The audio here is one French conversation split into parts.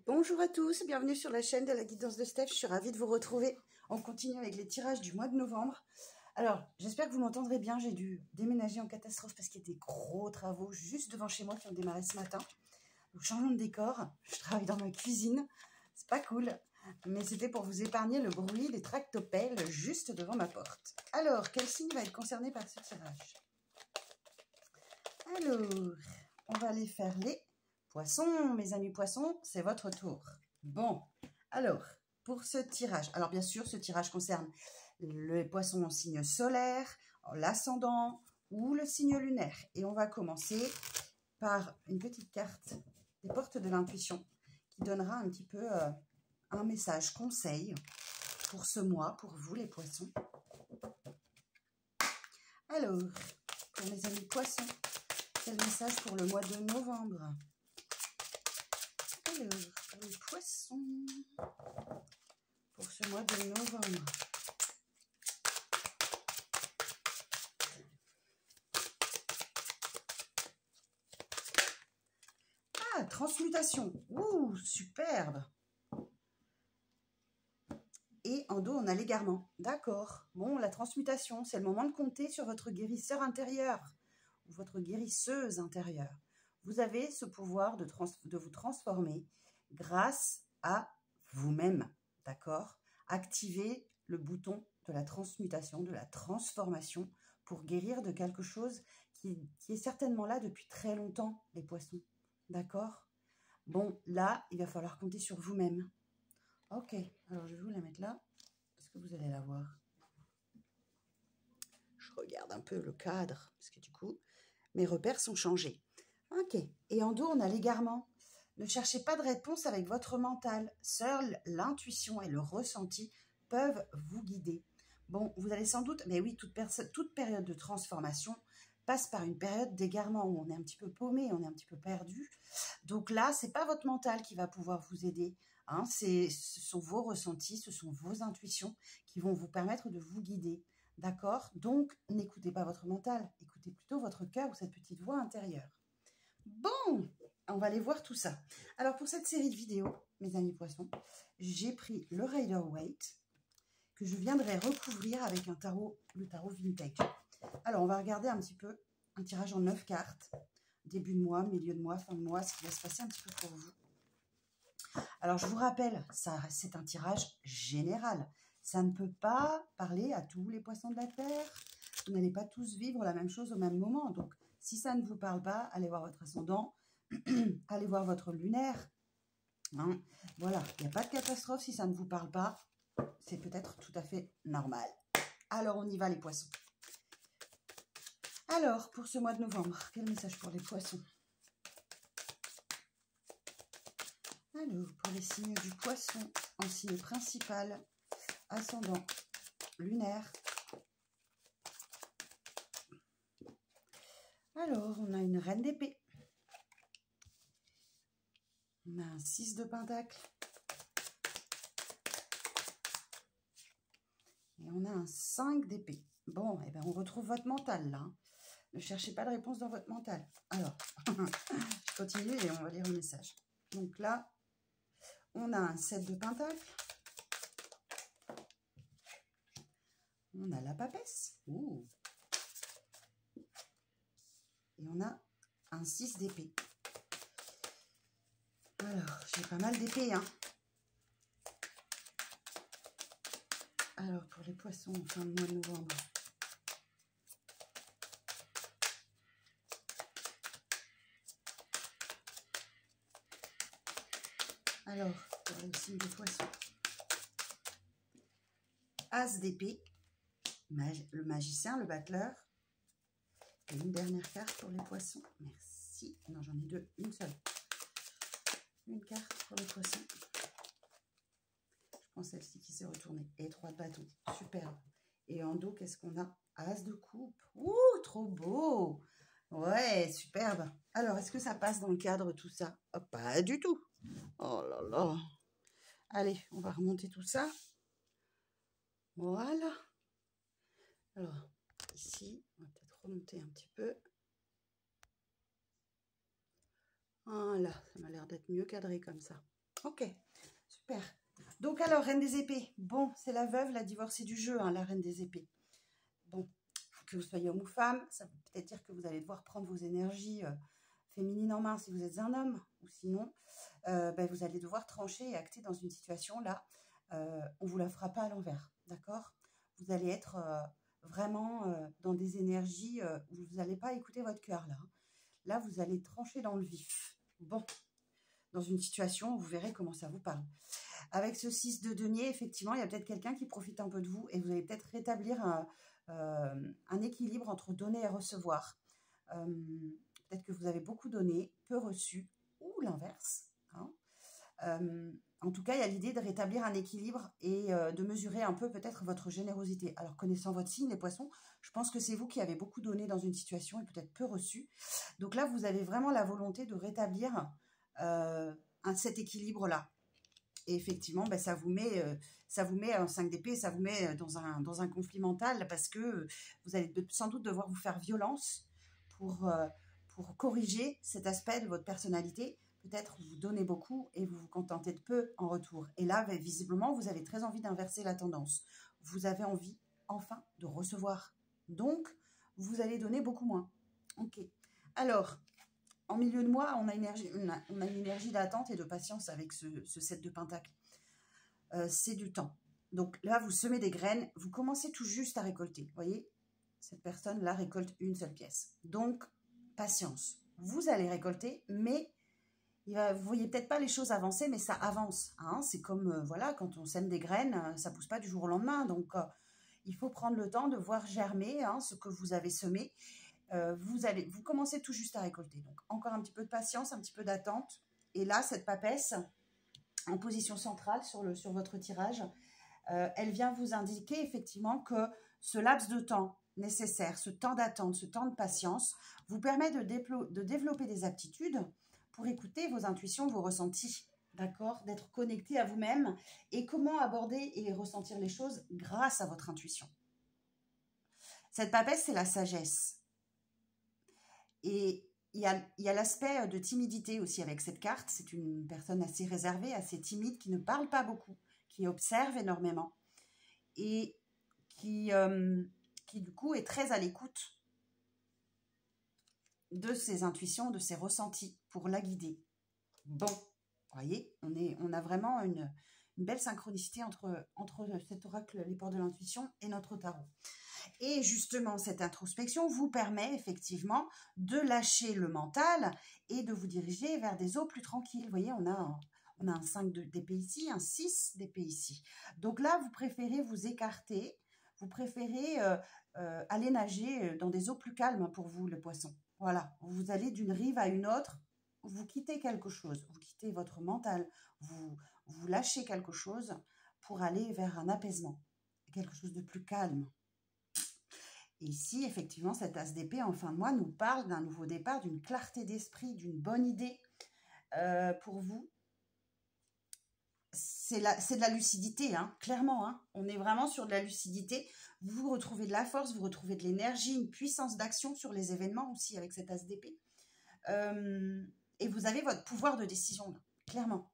Bonjour à tous, bienvenue sur la chaîne de la guidance de Steph. Je suis ravie de vous retrouver. On continue avec les tirages du mois de novembre. Alors, j'espère que vous m'entendrez bien. J'ai dû déménager en catastrophe parce qu'il y a des gros travaux juste devant chez moi qui ont démarré ce matin. Donc, changeons de décor. Je travaille dans ma cuisine. C'est pas cool, mais c'était pour vous épargner le bruit des tractopelles juste devant ma porte. Alors, quel signe va être concerné par ce tirage? Alors, on va aller faire les poissons, mes amis poissons, c'est votre tour. Bon, alors, pour ce tirage, alors bien sûr, ce tirage concerne les poissons en signe solaire, l'ascendant ou le signe lunaire. Et on va commencer par une petite carte des portes de l'intuition qui donnera un petit peu un message conseil pour ce mois, pour vous les poissons. Alors, pour mes amis poissons, quel message pour le mois de novembre? Alors, pour les poissons, pour ce mois de novembre. Ah, transmutation. Ouh, superbe. Et en dos, on a l'égarement. D'accord. Bon, la transmutation, c'est le moment de compter sur votre guérisseur intérieur ou votre guérisseuse intérieure. Vous avez ce pouvoir de vous transformer grâce à vous-même, d'accord? Activez le bouton de la transmutation, de la transformation pour guérir de quelque chose qui est certainement là depuis très longtemps, les poissons, d'accord? Bon, là, il va falloir compter sur vous-même. Ok, alors je vais vous la mettre là. Est-ce que vous allez la voir? Je regarde un peu le cadre, parce que du coup, mes repères sont changés. Ok, et en dos, on a l'égarement. Ne cherchez pas de réponse avec votre mental. Seule l'intuition et le ressenti peuvent vous guider. Bon, vous allez sans doute, mais oui, toute période de transformation passe par une période d'égarement où on est un petit peu paumé, on est un petit peu perdu. Donc là, c'est pas votre mental qui va pouvoir vous aider. Hein, ce sont vos ressentis, ce sont vos intuitions qui vont vous permettre de vous guider. D'accord? Donc, n'écoutez pas votre mental, écoutez plutôt votre cœur ou cette petite voix intérieure. Bon, on va aller voir tout ça. Alors, pour cette série de vidéos, mes amis poissons, j'ai pris le Rider-Waite que je viendrai recouvrir avec un tarot, le tarot vintage. Alors, on va regarder un petit peu un tirage en 9 cartes. Début de mois, milieu de mois, fin de mois, ce qui va se passer un petit peu pour vous. Alors, je vous rappelle, c'est un tirage général. Ça ne peut pas parler à tous les poissons de la Terre. Vous n'allez pas tous vivre la même chose au même moment. Donc, si ça ne vous parle pas, allez voir votre ascendant, allez voir votre lunaire. Hein, voilà, il n'y a pas de catastrophe si ça ne vous parle pas. C'est peut-être tout à fait normal. Alors, on y va les poissons. Alors, pour ce mois de novembre, quel message pour les poissons? Alors, pour les signes du poisson, en signe principal, ascendant, lunaire. Alors, on a une reine d'épée. On a un 6 de pentacle. Et on a un 5 d'épée. Bon, eh ben, on retrouve votre mental là. Ne cherchez pas de réponse dans votre mental. Alors, je continue et on va lire le message. Donc là, on a un 7 de pentacle. On a la papesse. Ouh. Et on a un 6 d'épée. Alors, j'ai pas mal d'épées, hein. Alors, pour les poissons, en fin de mois de novembre. Alors, pour le signe des poissons. As d'épée. Le magicien, le battleur. Et une dernière carte pour les poissons. Merci. Non, j'en ai deux. Une seule. Une carte pour les poissons. Je prends celle-ci qui s'est retournée. Et 3 de bâton. Superbe. Et en dos, qu'est-ce qu'on a? As de coupe. Ouh, trop beau. Ouais, superbe. Alors, est-ce que ça passe dans le cadre tout ça? Oh, pas du tout. Oh là là. Allez, on va remonter tout ça. Voilà. Alors, ici, on va peut-être remonter un petit peu. Voilà, ça m'a l'air d'être mieux cadré comme ça. Ok, super. Donc alors, Reine des épées. Bon, c'est la veuve, la divorcée du jeu, hein, la Reine des épées. Bon, que vous soyez homme ou femme, ça veut peut-être dire que vous allez devoir prendre vos énergies féminines en main si vous êtes un homme. Ou sinon, ben, vous allez devoir trancher et acter dans une situation là. On ne vous la fera pas à l'envers, d'accord? Vous allez être vraiment dans des énergies où vous n'allez pas écouter votre cœur là. Là, vous allez trancher dans le vif. Bon, dans une situation, vous verrez comment ça vous parle. Avec ce 6 de denier, effectivement, il y a peut-être quelqu'un qui profite un peu de vous et vous allez peut-être rétablir un équilibre entre donner et recevoir. Peut-être que vous avez beaucoup donné, peu reçu, ou l'inverse. Hein. En tout cas, il y a l'idée de rétablir un équilibre et de mesurer un peu peut-être votre générosité. Alors, connaissant votre signe, les poissons, je pense que c'est vous qui avez beaucoup donné dans une situation et peut-être peu reçu. Donc là, vous avez vraiment la volonté de rétablir cet équilibre-là. Et effectivement, ben, ça vous met en 5 d'épée, ça vous met dans un conflit mental parce que vous allez sans doute devoir vous faire violence pour corriger cet aspect de votre personnalité. Peut-être vous donnez beaucoup et vous vous contentez de peu en retour. Et là, ben, visiblement, vous avez très envie d'inverser la tendance. Vous avez envie, enfin, de recevoir. Donc, vous allez donner beaucoup moins. Ok. Alors, en milieu de mois, on a une énergie d'attente et de patience avec ce 7 de pentacle. C'est du temps. Donc là, vous semez des graines, vous commencez tout juste à récolter. Vous voyez, cette personne-là récolte une seule pièce. Donc, patience. Vous allez récolter, mais vous ne voyez peut-être pas les choses avancer, mais ça avance. Hein. C'est comme, voilà, quand on sème des graines, ça ne pousse pas du jour au lendemain. Donc, il faut prendre le temps de voir germer ce que vous avez semé. Vous commencez tout juste à récolter. Donc, encore un petit peu de patience, un petit peu d'attente. Et là, cette papesse, en position centrale sur votre tirage, elle vient vous indiquer effectivement que ce laps de temps nécessaire, ce temps d'attente, ce temps de patience, vous permet de développer des aptitudes pour écouter vos intuitions, vos ressentis, d'accord, d'être connecté à vous-même et comment aborder et ressentir les choses grâce à votre intuition. Cette papesse, c'est la sagesse. Et il y a l'aspect de timidité aussi avec cette carte. C'est une personne assez réservée, assez timide, qui ne parle pas beaucoup, qui observe énormément et qui du coup est très à l'écoute de ses intuitions, de ses ressentis pour la guider. Bon, vous voyez, on a vraiment une belle synchronicité entre cet oracle, les portes de l'intuition, et notre tarot. Et justement, cette introspection vous permet effectivement de lâcher le mental et de vous diriger vers des eaux plus tranquilles. Vous voyez, on a un 5 d'épée ici, un 6 d'épée ici. Donc là, vous préférez vous écarter, vous préférez aller nager dans des eaux plus calmes pour vous, le poisson. Voilà, vous allez d'une rive à une autre, vous quittez quelque chose, vous quittez votre mental, vous lâchez quelque chose pour aller vers un apaisement, quelque chose de plus calme. Et ici, effectivement, cet as d'épée en fin de mois nous parle d'un nouveau départ, d'une clarté d'esprit, d'une bonne idée pour vous. C'est de la lucidité, hein, clairement. Hein. On est vraiment sur de la lucidité. Vous retrouvez de la force, vous retrouvez de l'énergie, une puissance d'action sur les événements aussi avec cet as d'épée. Et vous avez votre pouvoir de décision, là, clairement.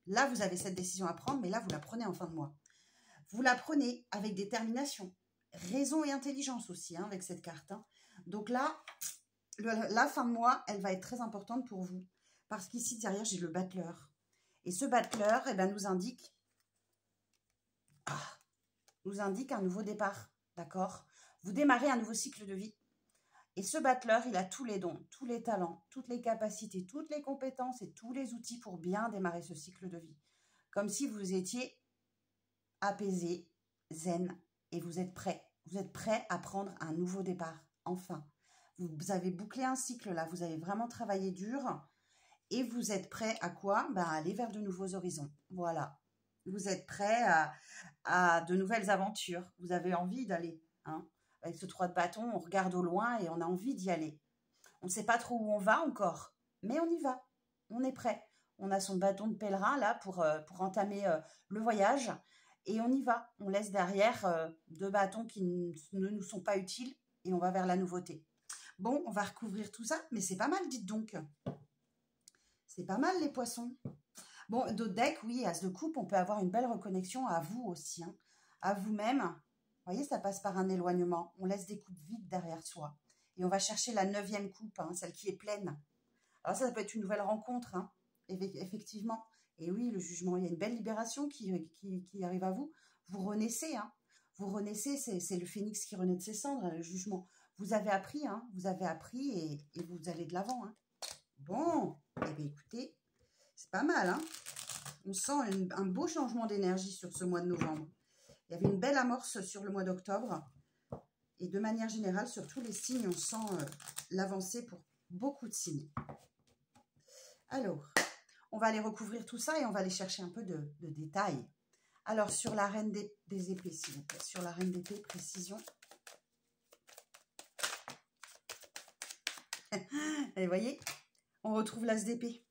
Là, vous avez cette décision à prendre, mais là, vous la prenez en fin de mois. Vous la prenez avec détermination. Raison et intelligence aussi, hein, avec cette carte. Hein. Donc là, la fin de mois, elle va être très importante pour vous. Parce qu'ici, derrière, j'ai le battleur. Et ce battleur, eh ben, nous indique un nouveau départ. D'accord? Vous démarrez un nouveau cycle de vie. Et ce battleur, il a tous les dons, tous les talents, toutes les capacités, toutes les compétences et tous les outils pour bien démarrer ce cycle de vie. Comme si vous étiez apaisé, zen, et vous êtes prêt. Vous êtes prêt à prendre un nouveau départ, enfin. Vous avez bouclé un cycle là, vous avez vraiment travaillé dur et vous êtes prêt à quoi? Ben, à aller vers de nouveaux horizons. Voilà. Vous êtes prêt à de nouvelles aventures. Vous avez envie d'aller. Hein. Avec ce 3 de bâton, on regarde au loin et on a envie d'y aller. On ne sait pas trop où on va encore, mais on y va. On est prêt. On a son bâton de pèlerin là pour entamer le voyage. Et on y va, on laisse derrière 2 bâtons qui ne nous sont pas utiles et on va vers la nouveauté. Bon, on va recouvrir tout ça, mais c'est pas mal, dites donc. C'est pas mal les poissons. Bon, d'autres decks, oui, As de coupe, on peut avoir une belle reconnexion à vous aussi, hein, à vous-même. Vous voyez, ça passe par un éloignement. On laisse des coupes vides derrière soi. Et on va chercher la 9e coupe, hein, celle qui est pleine. Alors ça peut être une nouvelle rencontre, hein, effectivement. Et oui, le jugement, il y a une belle libération qui arrive à vous. Vous renaissez, hein. Vous renaissez, c'est le phénix qui renaît de ses cendres, le jugement. Vous avez appris, hein, vous avez appris et vous allez de l'avant. Hein. Bon, eh bien écoutez, c'est pas mal. Hein. On sent un beau changement d'énergie sur ce mois de novembre. Il y avait une belle amorce sur le mois d'octobre. Et de manière générale, sur tous les signes, on sent l'avancée pour beaucoup de signes. Alors, on va aller recouvrir tout ça et on va aller chercher un peu de détails. Alors, sur la reine des épées, s'il vous plaît. Sur la reine d'épée, précision. Et vous voyez, on retrouve l'as d'épée.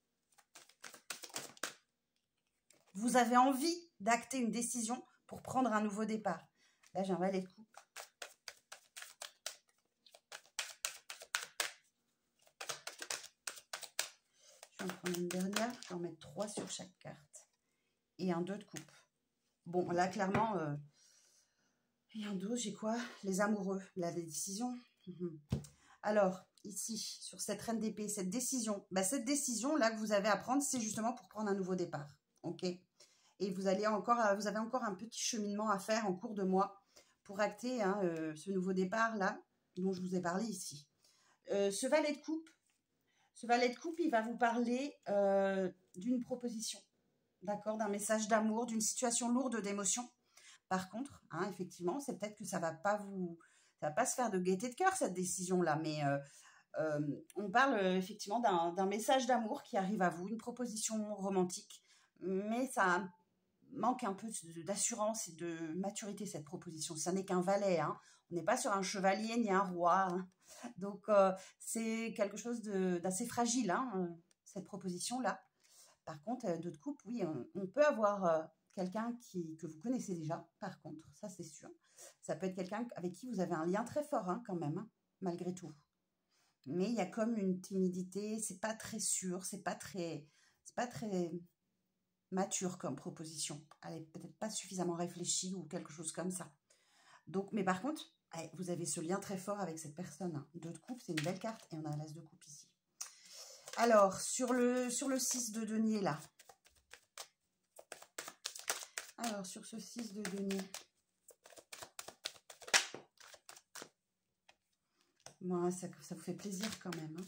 Vous avez envie d'acter une décision pour prendre un nouveau départ. Là, j'ai un valet de coupe. Je vais en prendre une dernière. Je vais en mettre 3 sur chaque carte. Et un 2 de coupe. Bon, là, clairement, et un 12, j'ai quoi? Les amoureux, la décision. Alors, ici, sur cette reine d'épée, cette décision, cette décision-là que vous avez à prendre, c'est justement pour prendre un nouveau départ. OK? Et vous avez encore un petit cheminement à faire en cours de mois pour acter hein, ce nouveau départ-là dont je vous ai parlé ici. Ce valet de coupe, il va vous parler d'une proposition, d'accord, d'un message d'amour, d'une situation lourde d'émotions. Par contre, hein, effectivement, c'est peut-être que ça va pas se faire de gaieté de cœur cette décision-là, mais on parle effectivement d'un message d'amour qui arrive à vous, une proposition romantique, mais ça manque un peu d'assurance et de maturité cette proposition. Ça n'est qu'un valet, hein. On n'est pas sur un chevalier ni un roi, hein. Donc c'est quelque chose d'assez fragile, hein, cette proposition-là. Par contre, de coupe, oui, on peut avoir quelqu'un que vous connaissez déjà, par contre, ça c'est sûr. Ça peut être quelqu'un avec qui vous avez un lien très fort, hein, quand même, hein, malgré tout. Mais il y a comme une timidité, c'est pas très sûr, c'est pas très mature comme proposition. Elle est peut-être pas suffisamment réfléchie ou quelque chose comme ça. Donc, mais par contre, vous avez ce lien très fort avec cette personne. Hein. 2 de coupe, c'est une belle carte et on a l'as de coupe ici. Alors, sur le 6 de denier, là. Alors, sur ce 6 de denier. Bon, ça vous fait plaisir quand même. Hein.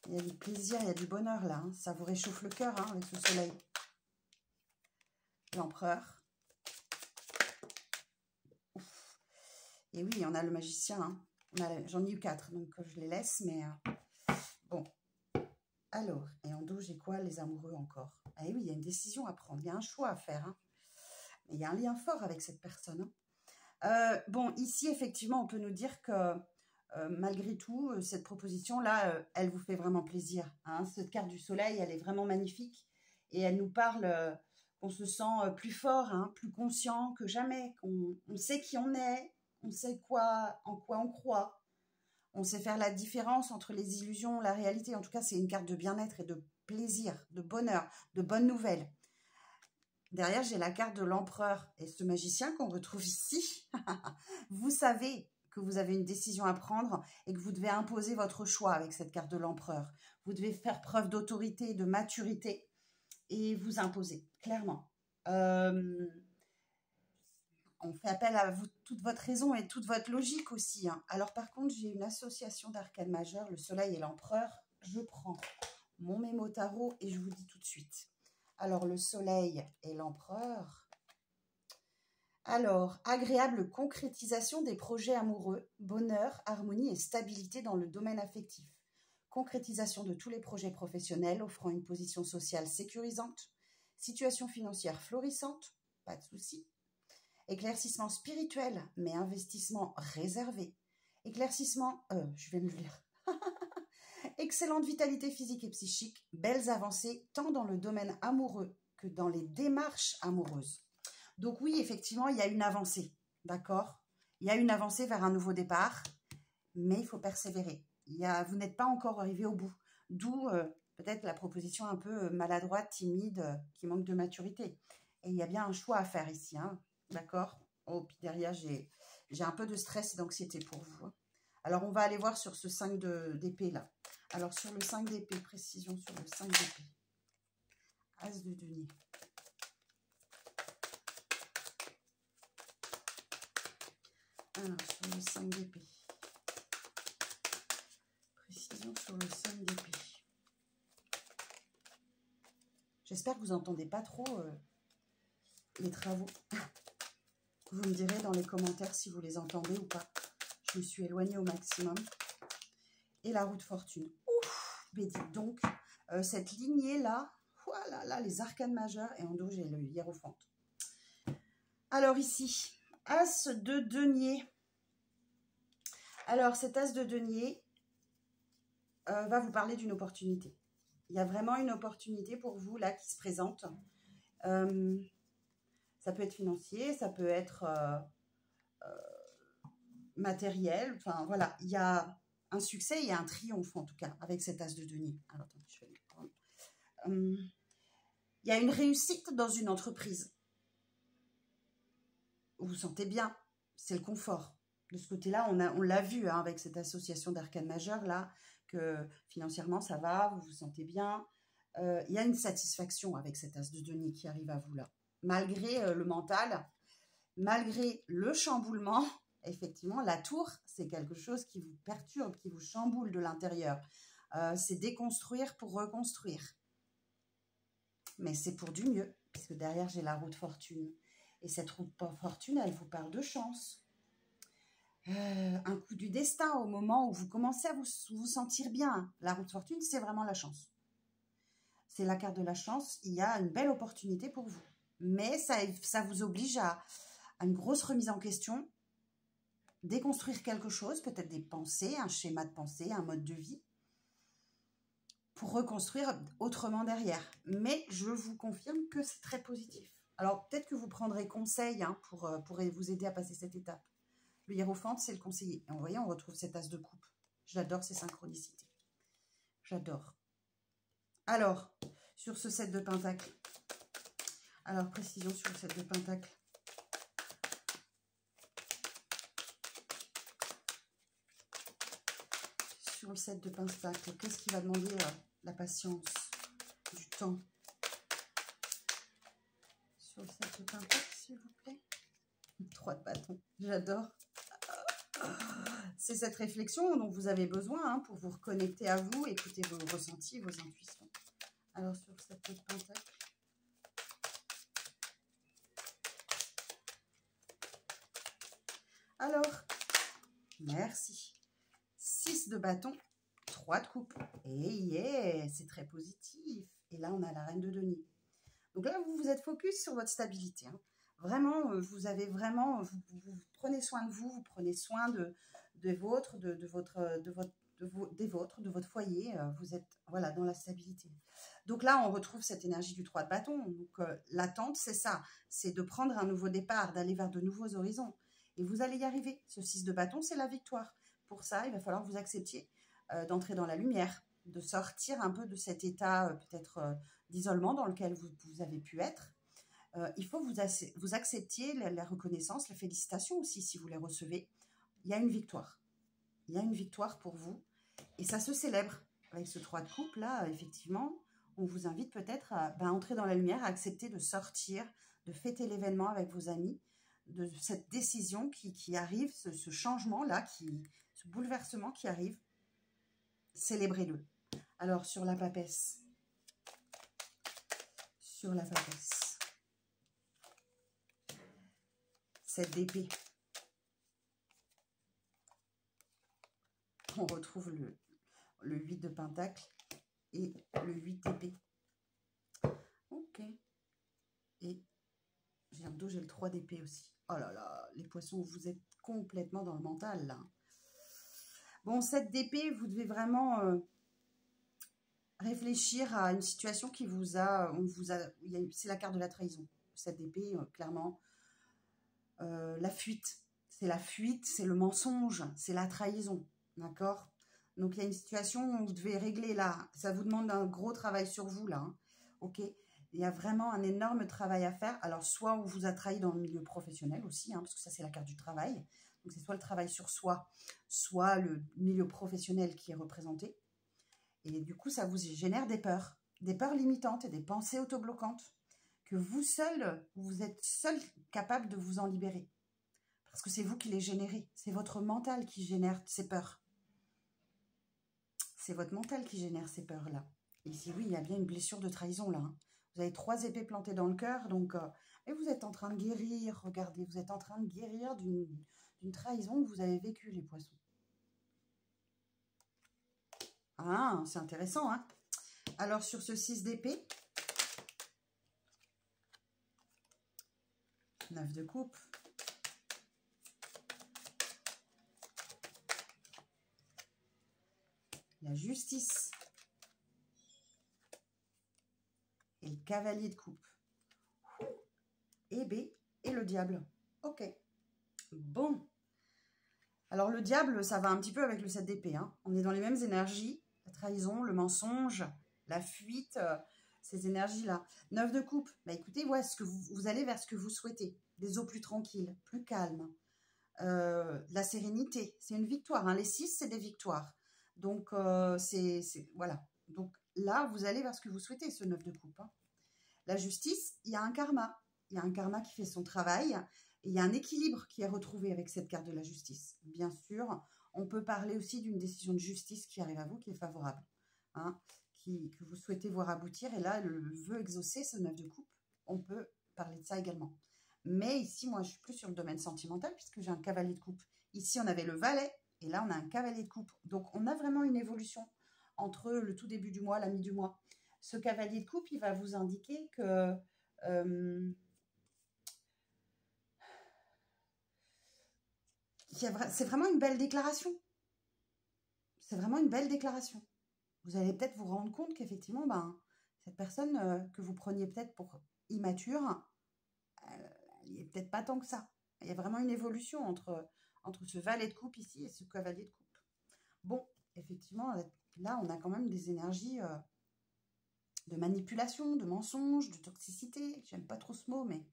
Il y a du plaisir, il y a du bonheur là. Hein. Ça vous réchauffe le cœur hein, avec ce soleil. L'empereur. Et oui, on a le magicien. Hein. J'en ai eu 4, donc je les laisse. Mais bon. Alors, et en dos, j'ai quoi? Les amoureux encore. Ah oui, il y a une décision à prendre. Il y a un choix à faire. Hein. Mais il y a un lien fort avec cette personne. Hein. Bon, ici, effectivement, on peut nous dire que malgré tout, cette proposition-là, elle vous fait vraiment plaisir. Hein. Cette carte du soleil, elle est vraiment magnifique. Et elle nous parle qu'on se sent plus fort, hein, plus conscient que jamais. On sait qui on est, on sait en quoi on croit. On sait faire la différence entre les illusions et la réalité. En tout cas, c'est une carte de bien-être et de plaisir, de bonheur, de bonnes nouvelles. Derrière, j'ai la carte de l'empereur et ce magicien qu'on retrouve ici. Vous savez que vous avez une décision à prendre et que vous devez imposer votre choix avec cette carte de l'empereur. Vous devez faire preuve d'autorité, de maturité et vous imposer, clairement. On fait appel à vous, toute votre raison et toute votre logique aussi. Hein. Alors par contre, j'ai une association d'arcanes majeures, le soleil et l'empereur. Je prends mon mémo tarot et je vous dis tout de suite. Alors le soleil et l'empereur. Alors, agréable concrétisation des projets amoureux, bonheur, harmonie et stabilité dans le domaine affectif. Concrétisation de tous les projets professionnels offrant une position sociale sécurisante. Situation financière florissante, pas de souci. Éclaircissement spirituel, mais investissement réservé. Éclaircissement, je vais me le lire. Excellente vitalité physique et psychique, belles avancées tant dans le domaine amoureux que dans les démarches amoureuses. Donc oui, effectivement, il y a une avancée, d'accord? Il y a une avancée vers un nouveau départ, mais il faut persévérer. Vous n'êtes pas encore arrivé au bout, d'où peut-être la proposition un peu maladroite, timide, qui manque de maturité. Et il y a bien un choix à faire ici, hein, d'accord? Oh, puis derrière, j'ai un peu de stress et d'anxiété pour vous, hein. Alors, on va aller voir sur ce 5 d'épée, là. Alors, sur le 5 d'épée, précision sur le 5 d'épée. As de denier. Alors, sur le 5 d'épée. Précision sur le 5 d'épée. J'espère que vous n'entendez pas trop les travaux. Vous me direz dans les commentaires si vous les entendez ou pas. Je me suis éloignée au maximum. Et la roue de fortune. Ouf, mais dites donc, cette lignée-là, voilà, là, les arcanes majeures, et en dos, j'ai le hiérophante. Alors ici, As de denier. Alors, cet As de denier va vous parler d'une opportunité. Il y a vraiment une opportunité pour vous, là, qui se présente. Ça peut être financier, ça peut être matériel. Enfin, voilà, il y a un succès, il y a un triomphe, en tout cas, avec cet As de denier. Alors, attendez, je vais le prendre. Il y a une réussite dans une entreprise. Vous vous sentez bien, c'est le confort. De ce côté-là, on l'a vu hein, avec cette association d'arcanes majeures, là, que financièrement, ça va, vous vous sentez bien. Il y a une satisfaction avec cet As de denier qui arrive à vous, là. Malgré le mental, malgré le chamboulement, effectivement, la tour, c'est quelque chose qui vous perturbe, qui vous chamboule de l'intérieur. C'est déconstruire pour reconstruire. Mais c'est pour du mieux, puisque derrière, j'ai la roue de fortune. Et cette roue de fortune, elle vous parle de chance. Un coup du destin au moment où vous commencez à vous sentir bien. La roue de fortune, c'est vraiment la chance. C'est la carte de la chance. Il y a une belle opportunité pour vous. Mais ça vous oblige à une grosse remise en question, déconstruire quelque chose, peut-être des pensées, un schéma de pensée, un mode de vie, pour reconstruire autrement derrière. Mais je vous confirme que c'est très positif. Alors, peut-être que vous prendrez conseil hein, pour vous aider à passer cette étape. Le hiérophante, c'est le conseiller. Et vous voyez, on retrouve cet As de coupe. J'adore ces synchronicités. J'adore. Alors, sur ce 7 de pentacle. Alors, précision sur le 7 de pentacle. Sur le 7 de pentacle, qu'est-ce qui va demander la patience, du temps? Sur le 7 de pentacle, s'il vous plaît. 3 de bâton, j'adore. C'est cette réflexion dont vous avez besoin hein, pour vous reconnecter à vous, écouter vos ressentis, vos intuitions. Alors, sur le 7 de pentacle. Alors, merci. 6 de bâton, 3 de coupe. Et yeah, c'est très positif. Et là, on a la reine de denier. Donc là, vous êtes focus sur votre stabilité. Hein. Vraiment, vous avez vraiment, vous prenez soin de vous prenez soin des vôtres, de votre foyer. Vous êtes voilà dans la stabilité. Donc là, on retrouve cette énergie du 3 de bâton. Donc l'attente, c'est ça. C'est de prendre un nouveau départ, d'aller vers de nouveaux horizons. Et vous allez y arriver. Ce 6 de bâton, c'est la victoire. Pour ça, il va falloir que vous acceptiez d'entrer dans la lumière, de sortir un peu de cet état peut-être d'isolement dans lequel vous avez pu être. Il faut que vous acceptiez la reconnaissance, les félicitations aussi si vous les recevez. Il y a une victoire. Il y a une victoire pour vous. Et ça se célèbre. Avec ce 3 de coupe, là, effectivement, on vous invite peut-être à entrer dans la lumière, à accepter de sortir, de fêter l'événement avec vos amis, de cette décision qui arrive, ce changement-là, ce bouleversement qui arrive. Célébrez-le. Alors, sur la papesse. Sur la papesse. 7 d'épée. On retrouve le 8 de pentacle et le 8 d'épée. Ok. Et j'ai un dos, j'ai le 3 d'épée aussi. Oh là là, les poissons, vous êtes complètement dans le mental là. Bon, 7 d'épée, vous devez vraiment réfléchir à une situation qui c'est la carte de la trahison. 7 d'épée, clairement. La fuite. C'est la fuite, c'est le mensonge, c'est la trahison. D'accord? Donc, il y a une situation où vous devez régler là. Ça vous demande un gros travail sur vous là. Hein. Ok. Il y a vraiment un énorme travail à faire. Alors, soit on vous a trahi dans le milieu professionnel aussi, hein, parce que ça, c'est la carte du travail. Donc, c'est soit le travail sur soi, soit le milieu professionnel qui est représenté. Et du coup, ça vous génère des peurs limitantes et des pensées autobloquantes que vous seul, vous êtes seul capable de vous en libérer. Parce que c'est vous qui les générez. C'est votre mental qui génère ces peurs. C'est votre mental qui génère ces peurs-là. Ici, oui, il y a bien une blessure de trahison là. Hein. Vous avez 3 épées plantées dans le cœur, donc et vous êtes en train de guérir. Regardez, vous êtes en train de guérir d'une trahison que vous avez vécue, les poissons. Ah, c'est intéressant, hein. Alors, sur ce 6 d'épée, 9 de coupe, la justice et le cavalier de coupe. Et B et le diable. Ok. Bon. Alors, le diable, ça va un petit peu avec le 7 d'épée. Hein. On est dans les mêmes énergies. La trahison, le mensonge, la fuite, ces énergies-là. 9 de coupe. Bah, écoutez, ouais, ce que vous allez vers ce que vous souhaitez. Des eaux plus tranquilles, plus calmes. La sérénité, c'est une victoire. Hein. Les 6, c'est des victoires. Donc, voilà. Donc, là, vous allez vers ce que vous souhaitez, ce 9 de coupe. Hein. La justice, il y a un karma. Il y a un karma qui fait son travail. Et il y a un équilibre qui est retrouvé avec cette carte de la justice. Bien sûr, on peut parler aussi d'une décision de justice qui arrive à vous, qui est favorable. Hein, que vous souhaitez voir aboutir. Et là, le vœu exaucé, ce 9 de coupe, on peut parler de ça également. Mais ici, moi, je suis plus sur le domaine sentimental puisque j'ai un cavalier de coupe. Ici, on avait le valet et là, on a un cavalier de coupe. Donc, on a vraiment une évolution entre le tout début du mois, la mi du mois. Ce cavalier de coupe, il va vous indiquer que c'est vraiment une belle déclaration. C'est vraiment une belle déclaration. Vous allez peut-être vous rendre compte qu'effectivement, cette personne que vous preniez peut-être pour immature, il n'est peut-être pas tant que ça. Il y a vraiment une évolution entre ce valet de coupe ici et ce cavalier de coupe. Bon, effectivement, là, on a quand même des énergies de manipulation, de mensonge, de toxicité. J'aime pas trop ce mot, mais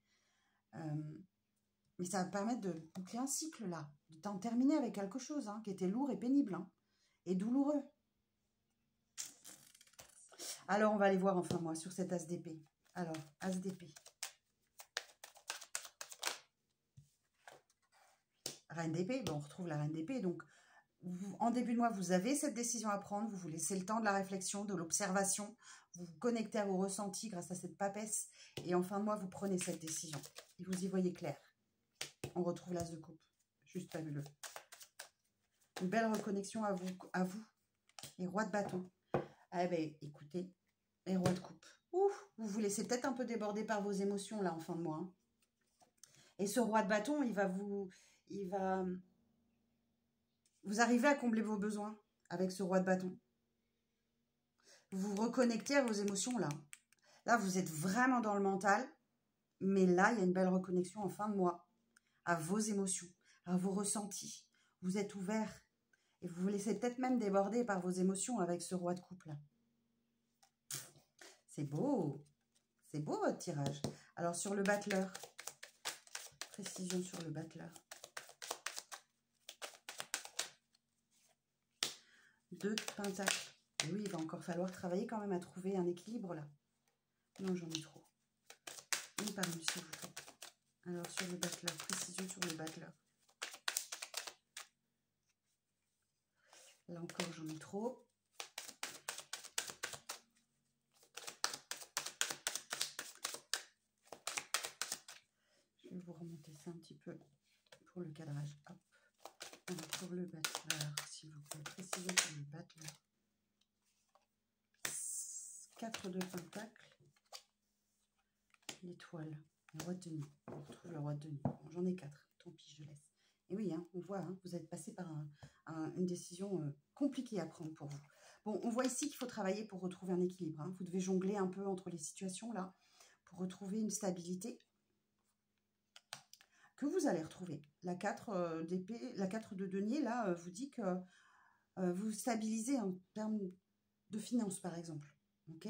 ça va permettre de boucler un cycle, là. D'en terminer avec quelque chose qui était lourd et pénible, hein, et douloureux. Alors, on va aller voir, enfin, moi, sur cet as d'épée. Alors, as d'épée. Reine d'épée, on retrouve la reine d'épée. Donc, en début de mois, vous avez cette décision à prendre. Vous vous laissez le temps de la réflexion, de l'observation. Vous vous connectez à vos ressentis grâce à cette papesse. Et en fin de mois, vous prenez cette décision. Et vous y voyez clair. On retrouve l'as de coupe. Juste fabuleux. Une belle reconnexion à vous. Et roi de bâton. Ah ben, écoutez, et roi de coupe. Ouf, vous vous laissez peut-être un peu déborder par vos émotions, là, en fin de mois. Hein. Et ce roi de bâton, vous arrivez à combler vos besoins avec ce roi de bâton. Vous vous reconnectez à vos émotions, là. Là, vous êtes vraiment dans le mental. Mais là, il y a une belle reconnexion en fin de mois à vos émotions, à vos ressentis. Vous êtes ouvert. Et vous vous laissez peut-être même déborder par vos émotions avec ce roi de coupe, là. C'est beau. C'est beau, votre tirage. Alors, sur le battleur. Précision sur le battleur. 2 de pentacles. Et oui, il va encore falloir travailler quand même à trouver un équilibre, là. Non, j'en ai trop. Une par une, s'il vous plaît. Alors, sur le battleur. Précision sur le battleur. Là encore, j'en ai trop. Je vais vous remonter ça un petit peu pour le cadrage. Hop. Alors, pour le battleur, s'il vous plaît. Précision sur le battleur. 4 de pentacles. L'étoile. Le roi de denier. On retrouve le roi de denier. Bon, j'en ai 4. Tant pis, je laisse. Et oui, on voit, vous êtes passé par une décision compliquée à prendre pour vous. Bon, on voit ici qu'il faut travailler pour retrouver un équilibre. Vous devez jongler un peu entre les situations, là, pour retrouver une stabilité que vous allez retrouver. La 4 d'épée, la 4 de denier, là, vous dit que vous stabilisez en termes de finances, par exemple. Ok.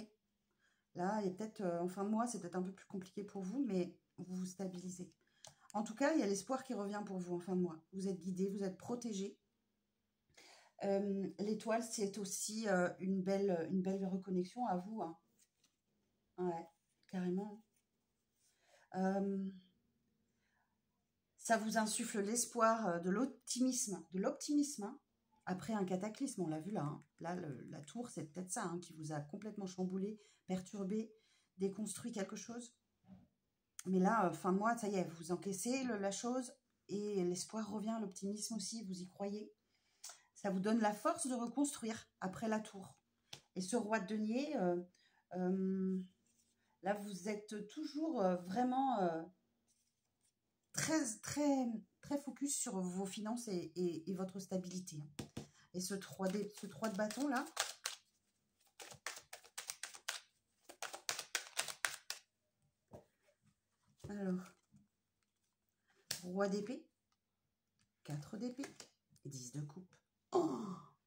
Là, il y a peut-être, en fin de mois, c'est peut-être un peu plus compliqué pour vous, mais vous vous stabilisez. En tout cas, il y a l'espoir qui revient pour vous en fin de mois. Vous êtes guidé, vous êtes protégé. L'étoile, c'est aussi une belle reconnexion à vous. Hein. Ouais, carrément. Ça vous insuffle l'espoir, de l'optimisme. Hein. Après un cataclysme, on l'a vu là. Hein. Là, la tour, c'est peut-être ça hein, qui vous a complètement chamboulé, perturbé, déconstruit quelque chose. Mais là, fin de mois, ça y est, vous encaissez la chose et l'espoir revient, l'optimisme aussi, vous y croyez. Ça vous donne la force de reconstruire après la tour. Et ce roi de denier, là, vous êtes toujours vraiment très focus sur vos finances et votre stabilité. Et ce 3 de bâton là, alors, roi d'épée, 4 d'épée, 10 de coupe. Oh,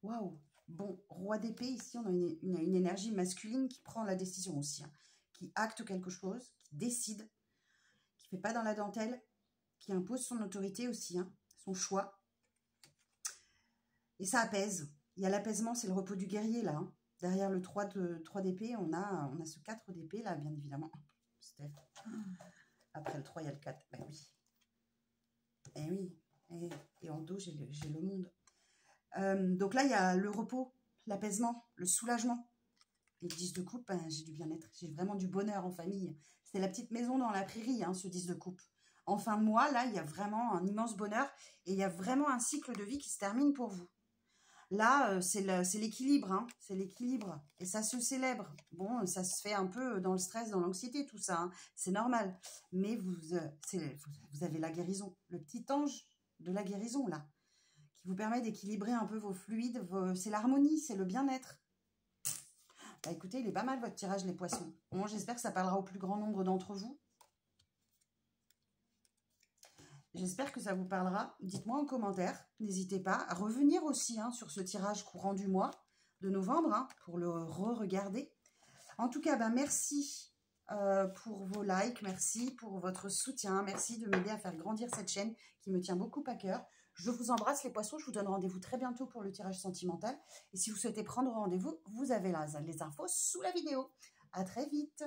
waouh! Bon, roi d'épée, ici, on a une énergie masculine qui prend la décision aussi, hein, qui acte quelque chose, qui décide, qui ne fait pas dans la dentelle, qui impose son autorité aussi, hein, son choix. Et ça apaise. Il y a l'apaisement, c'est le repos du guerrier, là. Hein. Derrière le 3 d'épée, on a ce 4 d'épée, là, bien évidemment. Steph. Après le 3, il y a le 4. Ben oui. Eh oui. Et en dos, j'ai le monde. Donc là, il y a le repos, l'apaisement, le soulagement. Et le 10 de coupe, ben, j'ai du bien-être. J'ai vraiment du bonheur en famille. C'est la petite maison dans la prairie, hein, ce 10 de coupe. En fin de mois, là, il y a vraiment un immense bonheur. Et il y a vraiment un cycle de vie qui se termine pour vous. Là, c'est l'équilibre, hein, c'est l'équilibre. Et ça se célèbre. Bon, ça se fait un peu dans le stress, dans l'anxiété, tout ça. Hein, c'est normal. Mais vous avez la guérison. Le petit ange de la guérison, là. Qui vous permet d'équilibrer un peu vos fluides. C'est l'harmonie, c'est le bien-être. Bah, écoutez, il est pas mal votre tirage, les poissons. Bon, j'espère que ça parlera au plus grand nombre d'entre vous. J'espère que ça vous parlera. Dites-moi en commentaire. N'hésitez pas à revenir aussi hein, sur ce tirage courant du mois de novembre hein, pour le re-regarder. En tout cas, ben, merci pour vos likes. Merci pour votre soutien. Merci de m'aider à faire grandir cette chaîne qui me tient beaucoup à cœur. Je vous embrasse les poissons. Je vous donne rendez-vous très bientôt pour le tirage sentimental. Et si vous souhaitez prendre rendez-vous, vous avez les infos sous la vidéo. À très vite.